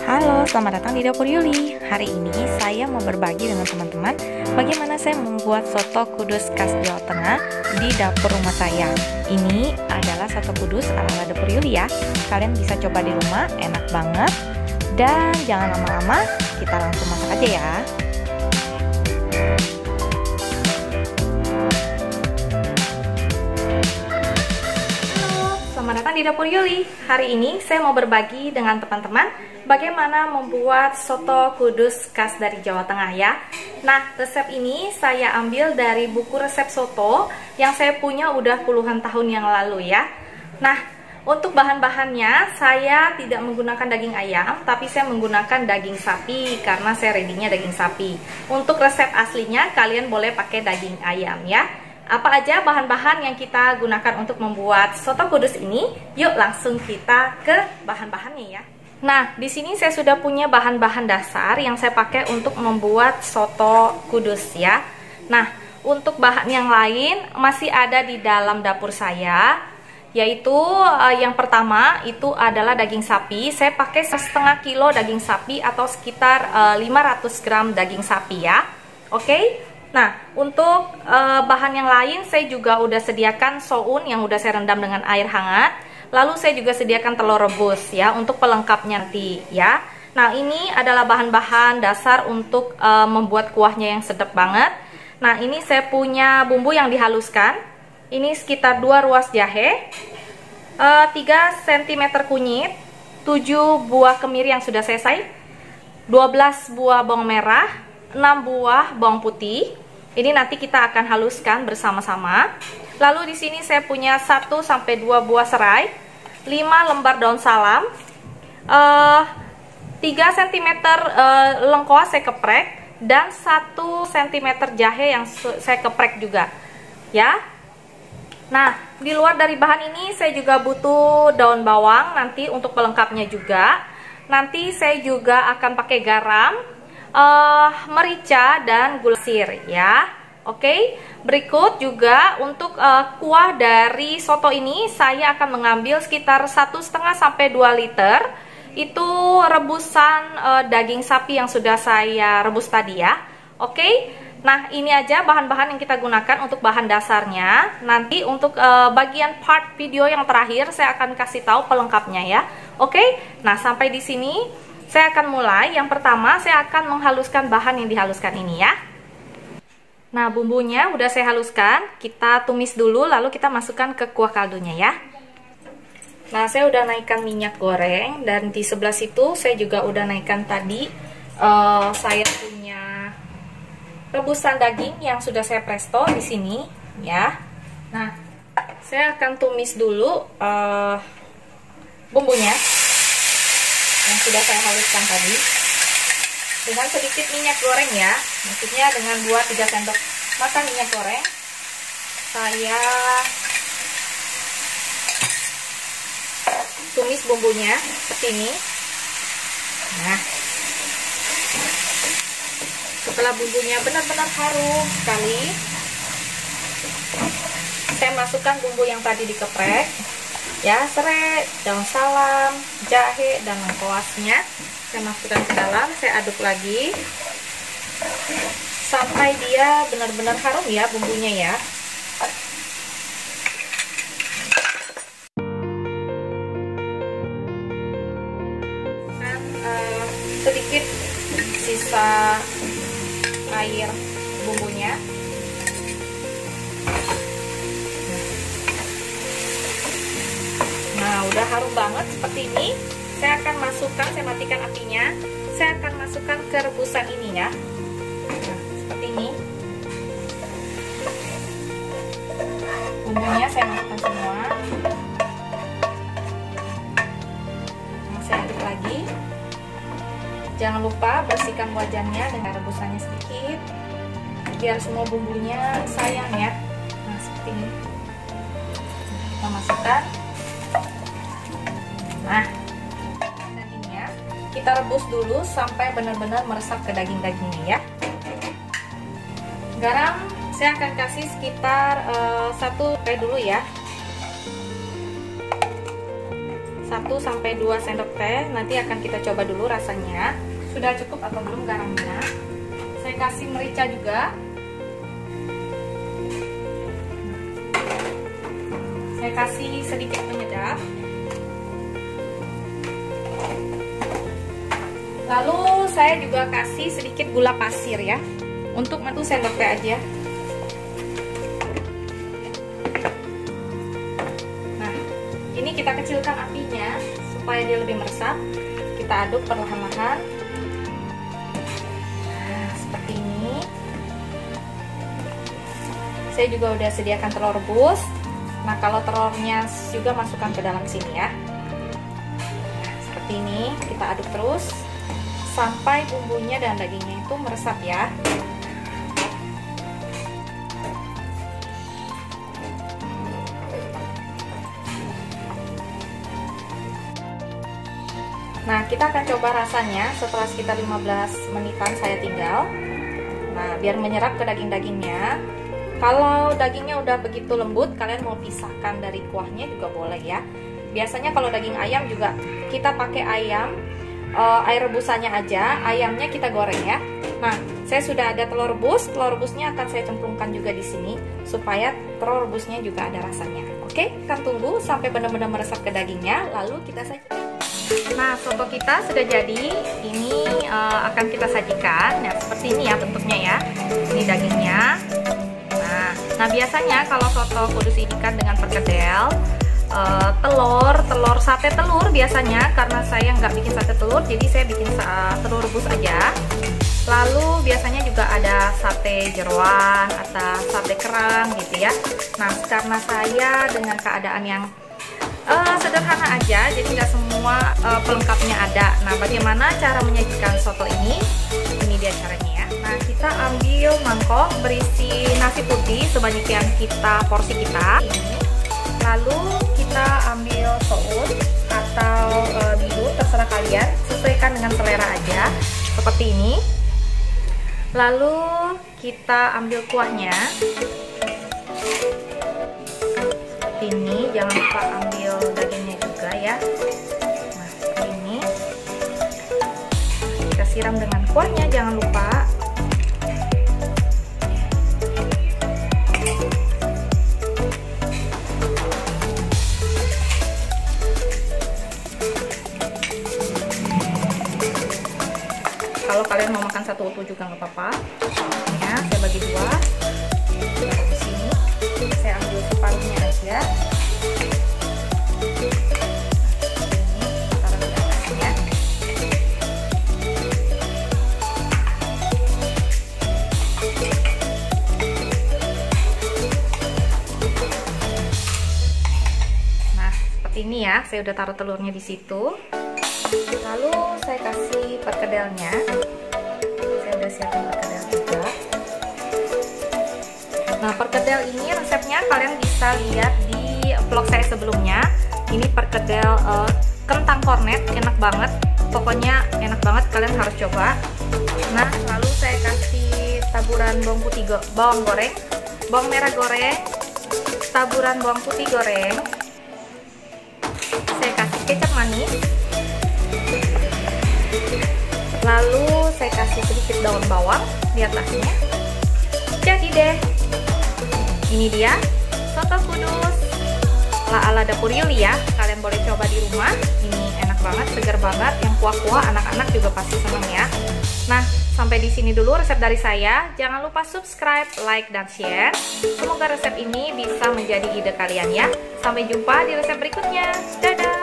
Halo, selamat datang di Dapur Yuli. Hari ini saya mau berbagi dengan teman-teman bagaimana saya membuat soto kudus khas Jawa Tengah di dapur rumah saya. Ini adalah soto kudus ala Dapur Yuli ya. Kalian bisa coba di rumah, enak banget. Dan jangan lama-lama, kita langsung masak aja ya. Selamat datang di Dapur Yuli. Hari ini saya mau berbagi dengan teman-teman bagaimana membuat soto kudus khas dari Jawa Tengah ya. Nah, resep ini saya ambil dari buku resep soto yang saya punya udah puluhan tahun yang lalu ya. Nah, untuk bahan-bahannya saya tidak menggunakan daging ayam, tapi saya menggunakan daging sapi karena saya ready-nya daging sapi. Untuk resep aslinya kalian boleh pakai daging ayam ya. Apa aja bahan-bahan yang kita gunakan untuk membuat soto kudus ini? Yuk langsung kita ke bahan-bahannya ya. Nah, di sini saya sudah punya bahan-bahan dasar yang saya pakai untuk membuat soto kudus ya. Nah, untuk bahan yang lain masih ada di dalam dapur saya, yaitu yang pertama itu adalah daging sapi. Saya pakai setengah kilo daging sapi atau sekitar 500 gram daging sapi ya. Oke. Nah, untuk bahan yang lain saya juga udah sediakan soun yang udah saya rendam dengan air hangat. Lalu saya juga sediakan telur rebus ya untuk pelengkapnya nanti ya. Nah, ini adalah bahan-bahan dasar untuk membuat kuahnya yang sedap banget. Nah, ini saya punya bumbu yang dihaluskan. Ini sekitar 2 ruas jahe, 3 cm kunyit, 7 buah kemiri yang sudah saya 12 buah bawang merah, 6 buah bawang putih. Ini nanti kita akan haluskan bersama-sama. Lalu di sini saya punya 1 sampai 2 buah serai, 5 lembar daun salam, 3 cm lengkoas saya keprek, dan 1 cm jahe yang saya keprek juga ya. Nah, di luar dari bahan ini saya juga butuh daun bawang nanti untuk pelengkapnya juga. Nanti saya juga akan pakai garam, merica, dan gula pasir ya. Oke, berikut juga untuk kuah dari soto ini saya akan mengambil sekitar 1,5 sampai 2 liter. Itu rebusan daging sapi yang sudah saya rebus tadi ya. Oke. Nah, ini aja bahan-bahan yang kita gunakan untuk bahan dasarnya. Nanti untuk bagian part video yang terakhir saya akan kasih tahu pelengkapnya ya. Oke. Nah, sampai di sini saya akan mulai. Yang pertama saya akan menghaluskan bahan yang dihaluskan ini ya. Nah, bumbunya udah saya haluskan, kita tumis dulu lalu kita masukkan ke kuah kaldunya ya. Nah, saya udah naikkan minyak goreng dan di sebelah situ saya juga udah naikkan tadi saya punya rebusan daging yang sudah saya presto di sini ya. Nah, saya akan tumis dulu bumbunya yang sudah saya haluskan tadi dengan sedikit minyak goreng ya, maksudnya dengan 2-3 sendok makan minyak goreng. Saya tumis bumbunya seperti ini. Nah, setelah bumbunya benar-benar harum sekali, saya masukkan bumbu yang tadi dikeprek ya, serai, daun salam, jahe, dan lengkoasnya. Saya masukkan ke dalam, saya aduk lagi sampai dia benar-benar harum ya bumbunya ya. Dan sedikit sisa air bumbunya. Nah, udah harum banget seperti ini. Saya akan masukkan, saya matikan apinya. Saya akan masukkan ke rebusan ini ya. Nah, seperti ini. Bumbunya saya masukkan semua. Nah, saya aduk lagi. Jangan lupa bersihkan wajannya dengan rebusannya sedikit, biar semua bumbunya sayang ya. Nah, seperti ini. Kita masukkan. Nah, kita rebus dulu sampai benar-benar meresap ke daging-dagingnya ya. Garam saya akan kasih sekitar 1 dulu ya. 1-2 sendok teh. Nanti akan kita coba dulu rasanya sudah cukup atau belum garamnya. Saya kasih merica juga. Saya kasih sedikit penyedap. Lalu saya juga kasih sedikit gula pasir ya, untuk 1 sendok teh aja. Nah, ini kita kecilkan apinya supaya dia lebih meresap. Kita aduk perlahan-lahan. Nah, seperti ini. Saya juga udah sediakan telur rebus. Nah, kalau telurnya juga masukkan ke dalam sini ya. Nah, seperti ini, kita aduk terus sampai bumbunya dan dagingnya itu meresap ya. Nah, kita akan coba rasanya setelah sekitar 15 menitan saya tinggal. Nah, biar menyerap ke daging-dagingnya. Kalau dagingnya udah begitu lembut, kalian mau pisahkan dari kuahnya juga boleh ya. Biasanya kalau daging ayam juga kita pakai ayam air rebusannya aja, ayamnya kita goreng ya. Nah, saya sudah ada telur rebus. Telur rebusnya akan saya cemplungkan juga di sini supaya telur rebusnya juga ada rasanya. Oke, kita tunggu sampai benar-benar meresap ke dagingnya, lalu kita sajikan. Nah, soto kita sudah jadi. Ini akan kita sajikan. Nah, seperti ini ya bentuknya ya. Ini dagingnya. Nah, biasanya kalau soto kudus ini kan dengan perkedel, telur sate telur biasanya, karena saya nggak bikin sate telur, jadi saya bikin telur rebus aja. Lalu biasanya juga ada sate jeroan atau sate kerang gitu ya. Nah, karena saya dengan keadaan yang sederhana aja, jadi nggak semua pelengkapnya ada. Nah, bagaimana cara menyajikan soto ini? Ini dia caranya ya. Nah, kita ambil mangkok berisi nasi putih sebanyak yang kita porsi kita. Lalu kita ambil soun atau bihun, terserah kalian, sesuaikan dengan selera aja, seperti ini. Lalu kita ambil kuahnya seperti ini, jangan lupa ambil dagingnya juga ya. Nah, seperti ini kita siram dengan kuahnya, jangan lupa. Kalau kalian mau makan satu utuh juga nggak apa-apa. Ya, saya bagi dua. Di sini saya ambil separuhnya aja. Ini taruh di atasnya. Nah, seperti ini ya. Saya udah taruh telurnya di situ. Lalu saya kasih perkedelnya. Saya udah siapin perkedel juga. Nah, perkedel ini resepnya kalian bisa lihat di vlog saya sebelumnya. Ini perkedel kentang kornet, enak banget. Pokoknya enak banget, kalian harus coba. Nah, lalu saya kasih taburan bawang putih, bawang goreng, bawang merah goreng, taburan bawang putih goreng. Saya kasih kecap manis. Lalu saya kasih sedikit daun bawang di atasnya. Jadi deh, ini dia soto kudus ala dapur Yuli ya. Kalian boleh coba di rumah. Ini enak banget, segar banget, yang kuah-kuah, anak-anak juga pasti senang ya. Nah, sampai di sini dulu resep dari saya. Jangan lupa subscribe, like, dan share. Semoga resep ini bisa menjadi ide kalian ya. Sampai jumpa di resep berikutnya. Dadah.